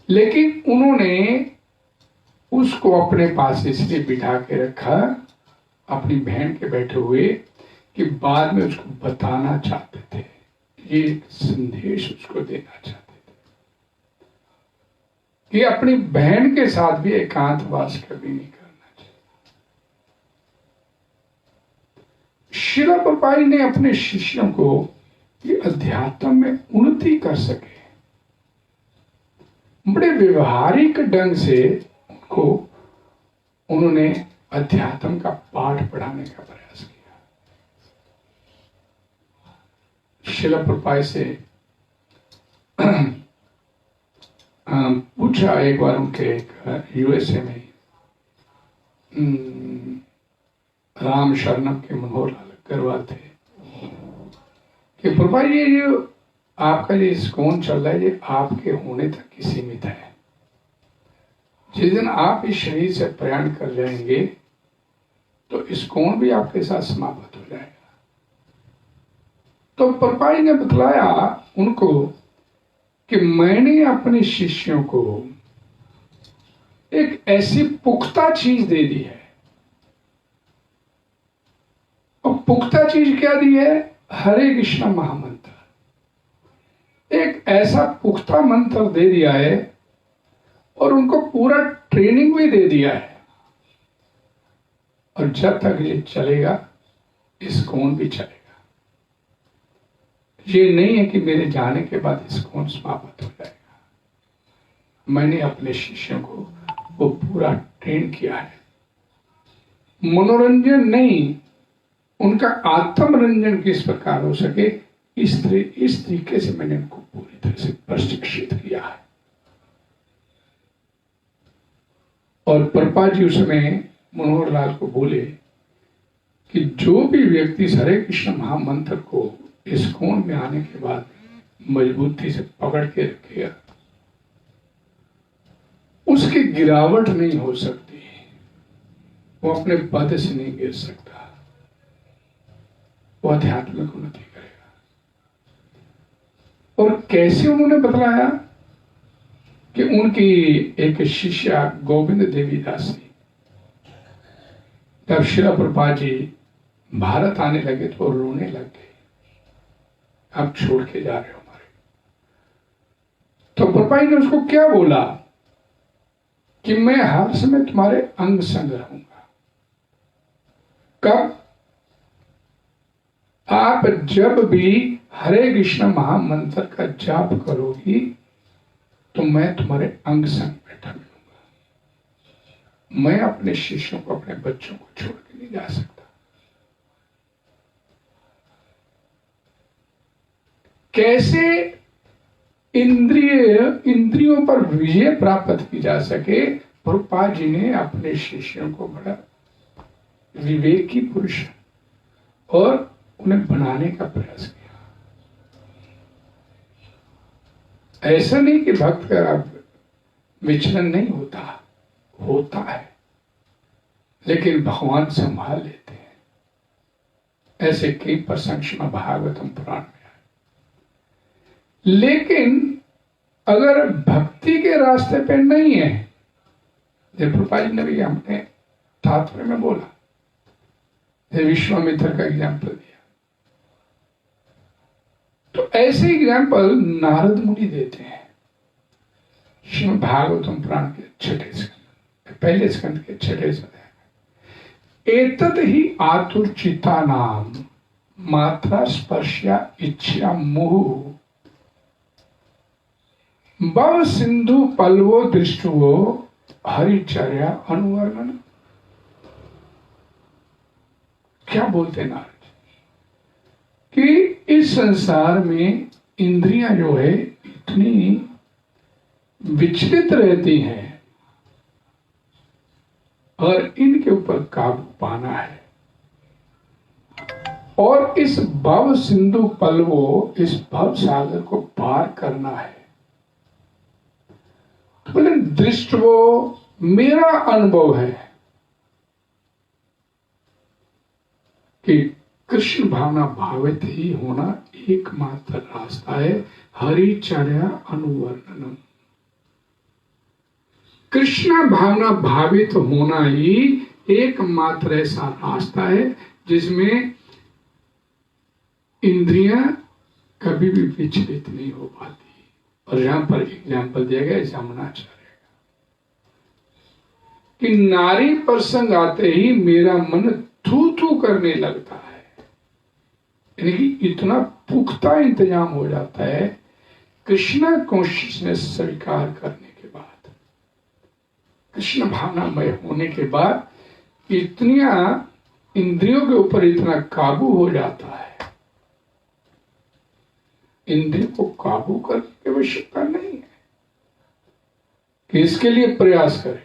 लेकिन उन्होंने उसको अपने पास इसलिए बिठा के रखा अपनी बहन के बैठे हुए कि बाद में उसको बताना चाहते थे, ये संदेश उसको देना चाहते थे कि अपनी बहन के साथ भी एकांतवास कभी नहीं करना चाहिए। शिला प्रभुपाद ने अपने शिष्यों को कि अध्यात्म में उन्नति कर सके, बड़े व्यवहारिक ढंग से उनको उन्होंने अध्यात्म का पाठ पढ़ाने का प्रयास किया। श्रील प्रभुपाद से पूछा एक बार उनके एक यूएसए में राम शरणम के मनोहर लाल अग्रवाल थे कि प्रभुपाद ये जो आपका ये इस्कॉन चल रहा है ये आपके होने तक ही सीमित है। जिस दिन आप इस शरीर से प्रयाण कर जाएंगे तो इस्कॉन भी आपके साथ समाप्त हो जाएगा। तो प्रभुपाद ने बतलाया उनको कि मैंने अपने शिष्यों को एक ऐसी पुख्ता चीज दे दी है। और पुख्ता चीज क्या दी है? हरे कृष्ण महामंत्र। एक ऐसा पुख्ता मंत्र दे दिया है और उनको पूरा ट्रेनिंग भी दे दिया है। और जब तक ये चलेगा इस्कॉन भी चलेगा। ये नहीं है कि मेरे जाने के बाद इस्कॉन समाप्त हो जाएगा। मैंने अपने शिष्यों को वो पूरा ट्रेन किया है। मनोरंजन नहीं, उनका आत्मरंजन किस प्रकार हो सके इस तरीके से मैंने उनको पूरी तरह से प्रशिक्षित किया है। और प्रभुपाद जी उसमें मनोहर लाल को बोले कि जो भी व्यक्ति हरे कृष्ण महामंत्र को इस्कॉन में आने के बाद मजबूती से पकड़ के रखेगा उसकी गिरावट नहीं हो सकती, वो अपने पद से नहीं गिर सकता, वो आध्यात्मिक उन्नति करेगा। और कैसे उन्होंने बतलाया कि उनकी एक शिष्या गोविंद देवी दासी जब श्रील प्रभुपाद जी भारत आने लगे तो रोने लग गए, आप छोड़ के जा रहे हो हमारे। तो प्रभुपाद ने उसको क्या बोला कि मैं हर समय तुम्हारे अंग संग रहूंगा। कब? आप जब भी हरे कृष्ण महामंत्र का जाप करोगी तो मैं तुम्हारे अंग संग बैठा मिलूंगा। मैं अपने शिष्यों को, अपने बच्चों को छोड़ के नहीं जा सकता। कैसे इंद्रियों पर विजय प्राप्त की जा सके, प्रभुपाद जी ने अपने शिष्यों को बड़ा विवेकी पुरुष और उन्हें बनाने का प्रयास किया। ऐसा नहीं कि भक्त का विचलन नहीं होता है, लेकिन भगवान संभाल लेते हैं। ऐसे कई प्रसंग भागवतम पुराण में है। लेकिन अगर भक्ति के रास्ते पे नहीं है, प्रभुपाद जी ने भी हमने तात्पर्य में बोला, विश्वामित्र का एग्जाम्पल दिया। तो ऐसे एग्जाम्पल नारद मुनि देते हैं श्रीमद् भागवतम पुराण के पहले स्कंद के 6वें अध्याय। एतद ही आतुरचिता नाम मात्रा स्पर्शा इच्छा मोह भव सिंधु पल्वो दृष्टुवो हरिचर्या अनुवर्णन। क्या बोलते नारद कि इस संसार में इंद्रियां जो है इतनी विचलित रहती हैं और इनके ऊपर काबू पाना है। और इस भव सिंधु पल्वो, इस भव सागर को पार करना है। तो बोले दृष्टवो, मेरा अनुभव है कि कृष्ण भावना भावित ही होना एकमात्र रास्ता है। हरिचर्या अनुवर्णनम। कृष्ण भावना भावित होना ही एकमात्र ऐसा रास्ता है जिसमें इंद्रियां कभी भी विचलित नहीं हो पाती। और यहां पर एग्जाम्पल दिया गया यमुनाचार्य कि नारी प्रसंग आते ही मेरा मन थू थू करने लगता है। यानी कि इतना पुख्ता इंतजाम हो जाता है कृष्णा कॉन्शियसनेस स्वीकार करने के कृष्ण भावनामय होने के बाद इतनिया इंद्रियों के ऊपर इतना काबू हो जाता है, इंद्रियों को काबू करने की आवश्यकता नहीं है कि इसके लिए प्रयास करें।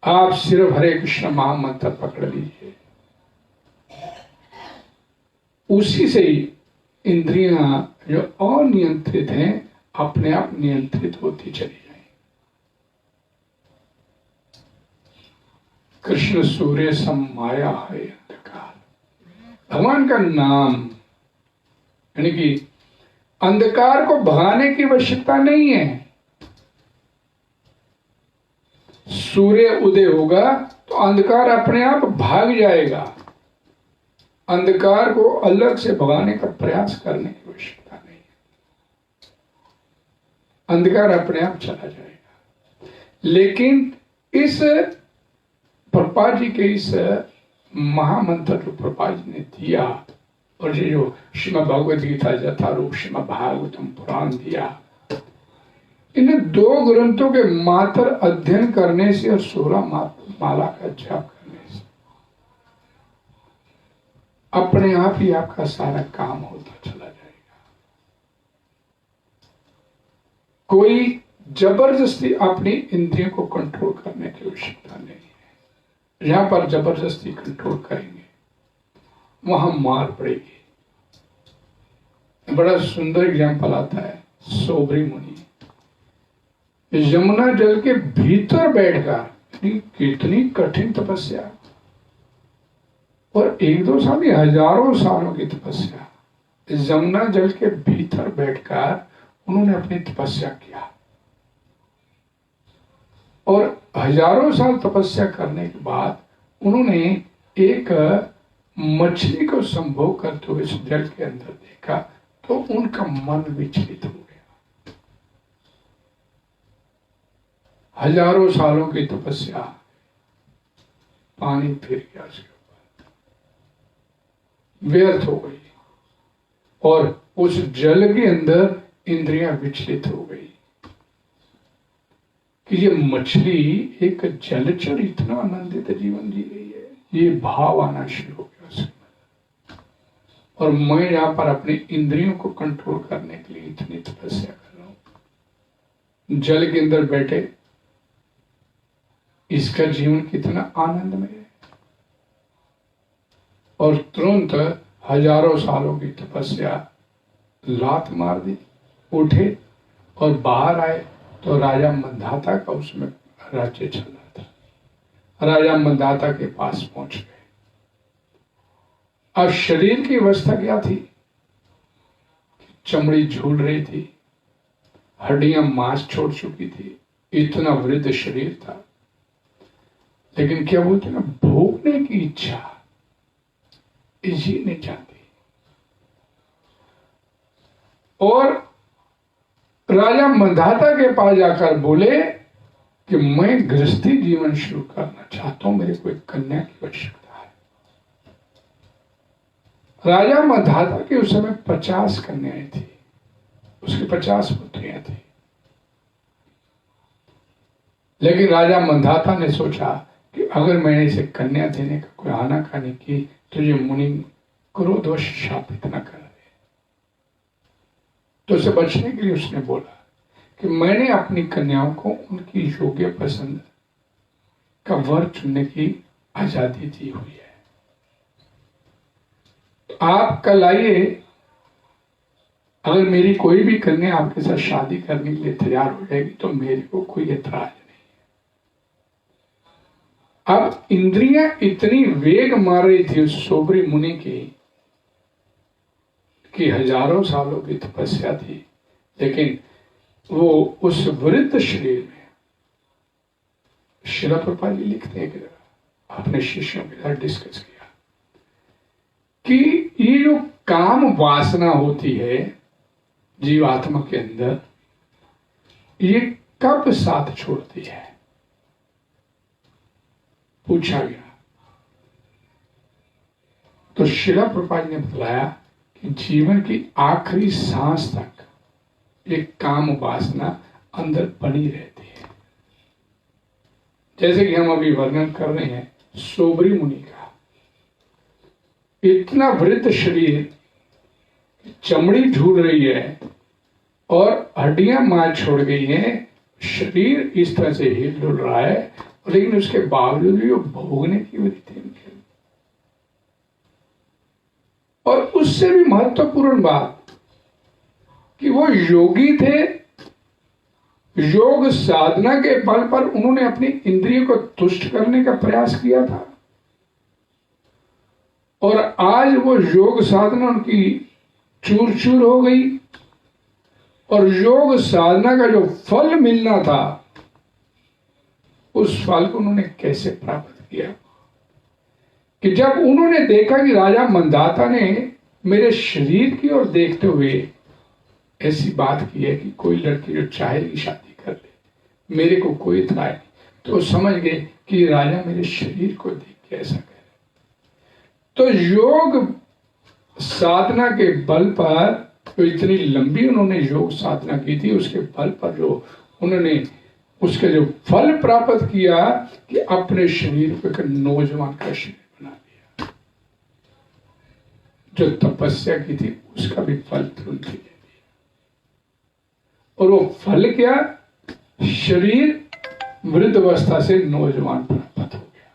आप सिर्फ हरे कृष्ण महामंत्र पकड़ लीजिए, उसी से ही इंद्रियां जो अनियंत्रित हैं अपने आप नियंत्रित होती चली जाएंगी। कृष्ण सूर्य सम माया है अंधकार। भगवान का नाम यानी कि अंधकार को भगाने की आवश्यकता नहीं है। सूर्य उदय होगा तो अंधकार अपने आप भाग जाएगा। अंधकार को अलग से भगाने का प्रयास करने की आवश्यकता नहीं है, अंधकार अपने आप चला जाएगा। लेकिन इस प्रभुपाद जी के इस महामंत्र जो प्रभुपाद जी ने दिया, और ये जो श्रीमद् भगवद गीता यथारूप श्रीमद् भागवतम पुराण दिया, इन दो ग्रंथों के मात्र अध्ययन करने से और 16 माला का जाप करने से अपने आप ही आपका सारा काम होता चला जाएगा। कोई जबरदस्ती अपनी इंद्रियों को कंट्रोल करने की आवश्यकता नहीं है। यहां पर जबरदस्ती कंट्रोल करेंगे वहां मार पड़ेगी। बड़ा सुंदर एग्जाम्पल आता है, सोबरी मुनि यमुना जल के भीतर बैठकर, कितनी कठिन तपस्या, और 1-2 साल नहीं, हजारों सालों की तपस्या। यमुना जल के भीतर बैठकर उन्होंने अपनी तपस्या किया, और हजारों साल तपस्या करने के बाद उन्होंने एक मछली को संभोग करते हुए इस जल के अंदर देखा, तो उनका मन विचलित हो गया। हजारों सालों की तपस्या पानी फिर गया उसके ऊपर, व्यर्थ हो गई, और उस जल के अंदर इंद्रियां विचलित हो गई कि ये मछली एक जलचर इतना आनंदित जीवन जी रही है, ये भाव आना शुरू हो गया उसके, और मैं यहां पर अपनी इंद्रियों को कंट्रोल करने के लिए इतनी तपस्या कर रहा हूं। जल के अंदर बैठे इसका जीवन कितना आनंदमय है, और तुरंत हजारों सालों की तपस्या लात मार दी, उठे और बाहर आए तो राजा मंधाता का उसमें राज्य चल रहा था। राजा मंधाता के पास पहुंच गए। अब शरीर की अवस्था क्या थी? चमड़ी झूल रही थी, हड्डियां मांस छोड़ चुकी थी, इतना वृद्ध शरीर था। लेकिन क्या बोलते ना, भोगने की इच्छा जी नहीं चाहती। और राजा मंधाता के पास जाकर बोले कि मैं गृहस्थी जीवन शुरू करना चाहता हूं, मेरे को एक कन्या की आवश्यकता है। राजा मंधाता के उस समय 50 कन्याएं थी, उसकी 50 पुत्रियां थी। लेकिन राजा मंधाता ने सोचा कि अगर मैंने इसे कन्या देने का कोई आनाकानी की तो ये मुनि क्रोधवश शापित न कर दे। तो उसे बचने के लिए उसने बोला कि मैंने अपनी कन्याओं को उनकी योग्य पसंद का वर चुनने की आजादी दी हुई है। तो आप कल आइए, अगर मेरी कोई भी कन्या आपके साथ शादी करने के लिए तैयार हो जाएगी तो मेरे को कोई एतराज नहीं। अब इंद्रियां इतनी वेग मार रही थी उस सोबरी मुनि की कि हजारों सालों की तपस्या थी, लेकिन वो उस वृद्ध शरीर में, श्रील प्रभुपाद जी लिखते हैं कि अपने शिष्यों के साथ डिस्कस किया कि ये जो काम वासना होती है जीवात्मा के अंदर, ये कब साथ छोड़ती है? पूछा गया तो श्रील प्रभुपाद जी ने बताया कि जीवन की आखिरी सांस तक एक काम वासना अंदर बनी रहती है। जैसे कि हम अभी वर्णन कर रहे हैं सोबरी मुनि का, इतना वृद्ध शरीर, चमड़ी झूल रही है और हड्डियां मार छोड़ गई हैं, शरीर इस तरह से हिल डुल रहा है, लेकिन उसके बावजूद भी वो भोगने की वृत्ति उनके। और उससे भी महत्वपूर्ण बात कि वो योगी थे, योग साधना के बल पर उन्होंने अपनी इंद्रियों को तुष्ट करने का प्रयास किया था, और आज वो योग साधना उनकी चूर चूर हो गई, और योग साधना का जो फल मिलना था उस फल को उन्होंने कैसे प्राप्त किया कि जब उन्होंने देखा कि राजा मंदाता ने मेरे शरीर की ओर देखते हुए ऐसी बात की है कि कोई लड़की जो चाहेगी शादी कर ले, मेरे को कोई इतराए नहीं, तो समझ गए कि राजा मेरे शरीर को देख के ऐसा कह रहे। तो योग साधना के बल पर, तो इतनी लंबी उन्होंने योग साधना की थी, उसके बल पर जो उन्होंने उसके जो फल प्राप्त किया कि अपने शरीर को एक नौजवान का शरीर बना दिया। जो तपस्या की थी उसका भी फल तुरंत ही ले लिया, और वो फल क्या, शरीर वृद्ध अवस्था से नौजवान प्राप्त हो गया।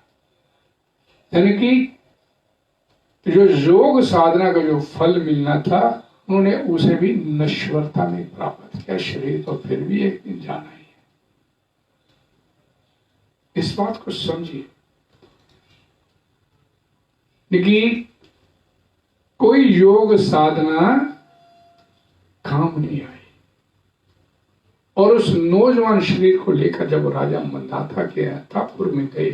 यानी कि जो योग साधना का जो फल मिलना था उन्होंने उसे भी नश्वरता में प्राप्त किया। शरीर तो फिर भी एक दिन जाना ही है, इस बात को समझिए। लेकिन कोई योग साधना काम नहीं आई, और उस नौजवान शरीर को लेकर जब राजा मंदाता के अंतःपुर में गए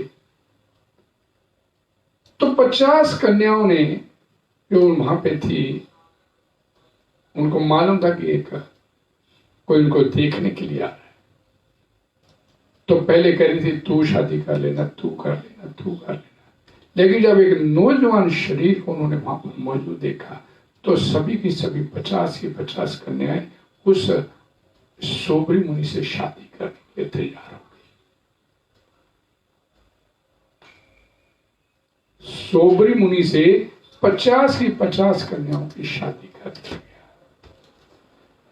तो 50 कन्याओं ने जो वहां पे थी, उनको मालूम था कि एक कोई उनको देखने के लिए आ रहा है, तो पहले कह रही थी तू शादी कर लेना, तू कर लेना, तू कर लेना। लेकिन जब एक नौजवान शरीर को उन्होंने वहां पर मौजूद देखा तो सभी की सभी 50 की 50 कन्याएं उस सोबरी मुनि से शादी करने के तैयार हो गई। सोबरी मुनि से 50 की 50 कन्याओं की शादी कर दी।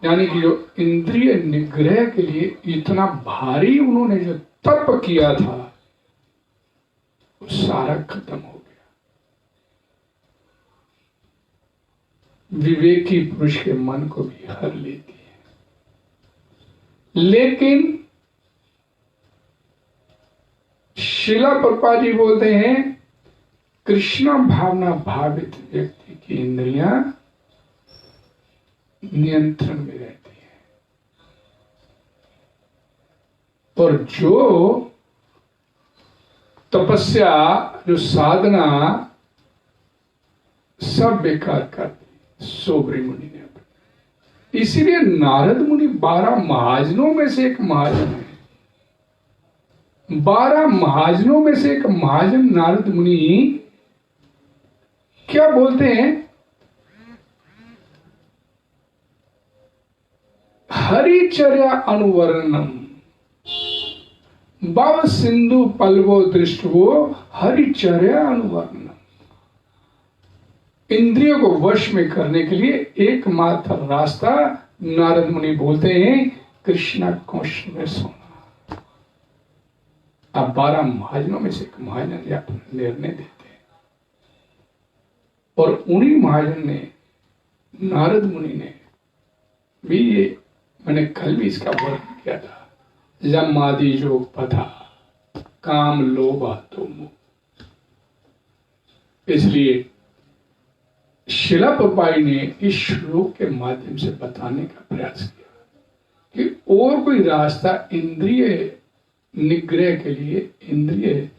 यानी कि जो इंद्रिय निग्रह के लिए इतना भारी उन्होंने जो तप किया था वो सारा खत्म हो गया। विवेकी पुरुष के मन को भी हर लेती है, लेकिन शिला प्रभुपाद जी बोलते हैं कृष्णा भावना भावित व्यक्ति की इंद्रियां नियंत्रण में रहती है, और जो तपस्या, जो साधना सब बेकार कर दी सोबरी मुनि ने। इसीलिए नारद मुनि 12 महाजनों में से एक महाजन है। 12 महाजनों में से एक महाजन नारद मुनि क्या बोलते हैं, हरिचर्या अनुवर्णम भव सिंधु पल्लवो दृष्टवो हरिचर्या अनुवर्णम। इंद्रियों को वश में करने के लिए एकमात्र रास्ता नारद मुनि बोलते हैं कृष्णा कोश में सोना। अब 12 महाजनों में से एक महाजन अपना निर्णय देते हैं, और उन्हीं महाजन ने, नारद मुनि ने भी, ये मैंने कल भी इसका वर्णन किया था, जमादि योग पथा काम लोभा तो मोह। इसलिए शिला प्रभुपाद ने इस श्लोक के माध्यम से बताने का प्रयास किया कि और कोई रास्ता इंद्रिय निग्रह के लिए, इंद्रिय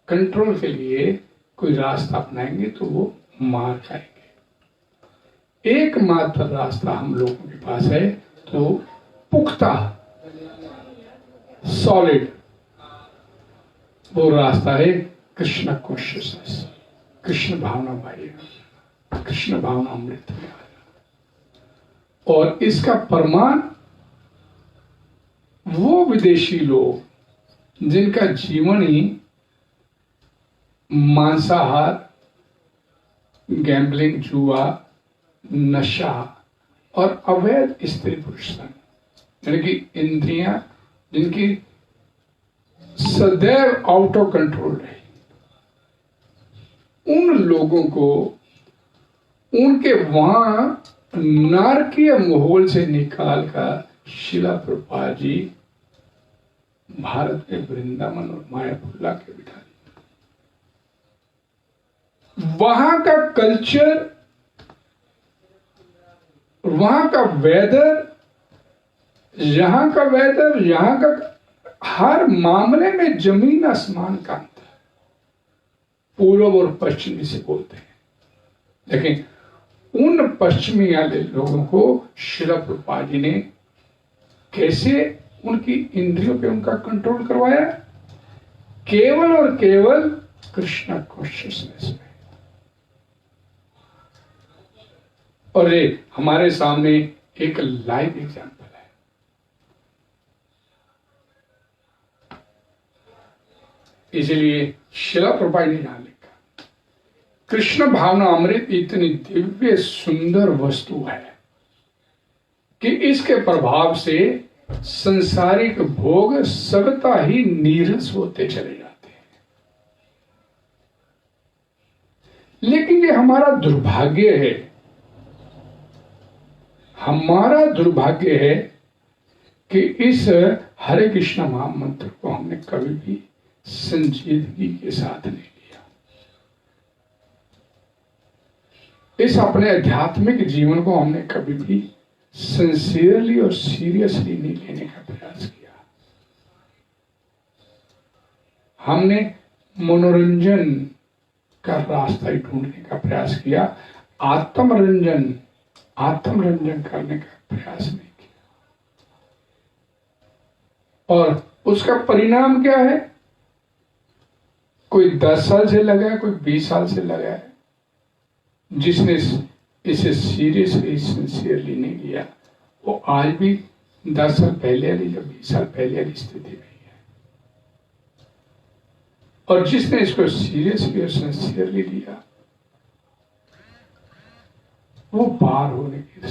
कंट्रोल के लिए कोई रास्ता अपनाएंगे तो वो मार खाएंगे। एकमात्र रास्ता हम लोगों के पास है तो पुख्ता, सॉलिड, वो रास्ता है कृष्ण कॉन्शियसनेस, कृष्ण भावना बाह्य, कृष्ण भावना अमृत में। और इसका प्रमाण वो विदेशी लोग जिनका जीवन ही मांसाहार, गैम्बलिंग, जुआ, नशा और अवैध स्त्री पुरुष संग, यानी कि इंद्रियां जिनकी सदैव आउट ऑफ कंट्रोल रही, उन लोगों को उनके वहां नारकीय माहौल से निकालकर शिला प्रभुपाद जी भारत में वृंदावन और मायापुर ला के बिठा दिया। वहां का कल्चर, वहां का वेदर, यहां का वेदर, यहां का हर मामले में जमीन आसमान का अंतर, पूर्व और पश्चिमी से बोलते हैं। लेकिन उन पश्चिमी वाले लोगों को श्रील प्रभुपाद जी ने कैसे उनकी इंद्रियों पे उनका कंट्रोल करवाया? केवल और केवल कृष्णा कॉन्शियसनेस में। और ये हमारे सामने एक लाइव एग्जांपल है। इसलिए शिला प्रभुपाद ने यहां लिखा, कृष्ण भावना अमृत इतनी दिव्य सुंदर वस्तु है कि इसके प्रभाव से संसारिक भोग सबता ही नीरस होते चले जाते हैं। लेकिन ये हमारा दुर्भाग्य है, हमारा दुर्भाग्य है कि इस हरे कृष्ण महामंत्र को हमने कभी भी संजीदगी के साथ नहीं लिया। इस अपने आध्यात्मिक जीवन को हमने कभी भी सिंसियरली और सीरियसली नहीं लेने का प्रयास किया। हमने मनोरंजन का रास्ता ही ढूंढने का प्रयास किया, आत्मरंजन करने का प्रयास नहीं किया। और उसका परिणाम क्या है? कोई 10 साल से लगा है, कोई 20 साल से लगा है। जिसने इसे सीरियसली सिंसियरली नहीं लिया, वो आज भी 10 साल पहले वाली या 20 साल पहले वाली स्थिति में है। और जिसने इसको सीरियसली और सिंसियरली लिया, वो पार होने के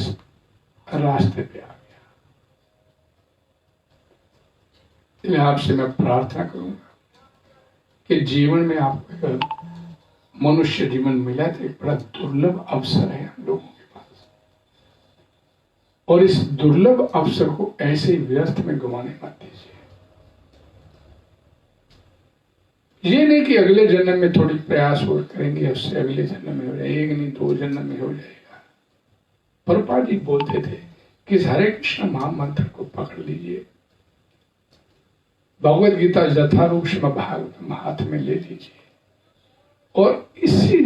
रास्ते पे आ गया। इसलिए आपसे मैं प्रार्थना करूंगा कि जीवन में आपको मनुष्य जीवन मिला तो एक बड़ा दुर्लभ अवसर है हम लोगों के पास, और इस दुर्लभ अवसर को ऐसे व्यर्थ में गंवाने मत दीजिए। ये नहीं कि अगले जन्म में थोड़ी प्रयास और करेंगे, उससे अगले जन्म में हो जाएगा, एक नहीं 2 जन्म में हो जाएगा। प्रभुपाद जी बोलते थे कि इस हरे कृष्ण महामंत्र को पकड़ लीजिए, भगवद गीता यथारूप श्रीमद् भागवतम हाथ में ले लीजिए, और इसी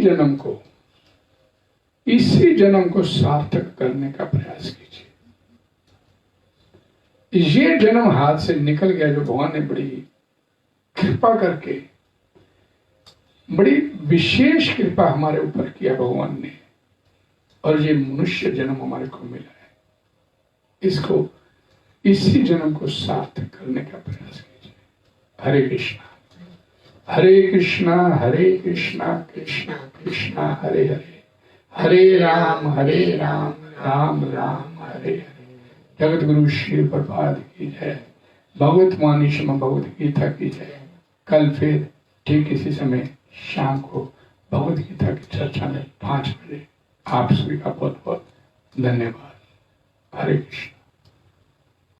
जन्म को सार्थक करने का प्रयास कीजिए। ये जन्म हाथ से निकल गया जो भगवान ने बड़ी कृपा करके, बड़ी विशेष कृपा हमारे ऊपर किया भगवान ने, और ये मनुष्य जन्म हमारे को मिला है, इसको इसी जन्म को सार्थक करने का प्रयास कीजिए। हरे कृष्णा हरे कृष्णा कृष्णा कृष्णा हरे हरे, हरे राम राम राम हरे हरे। जगत गुरु श्री प्रभुपाद की जय। भगवत वाणी श्रीमद् भगवद गीता की जय। कल फिर ठीक इसी समय शाम को भगवद गीता की चर्चा में 5 बजे आप सभी का बहुत बहुत धन्यवाद। हरे कृष्ण।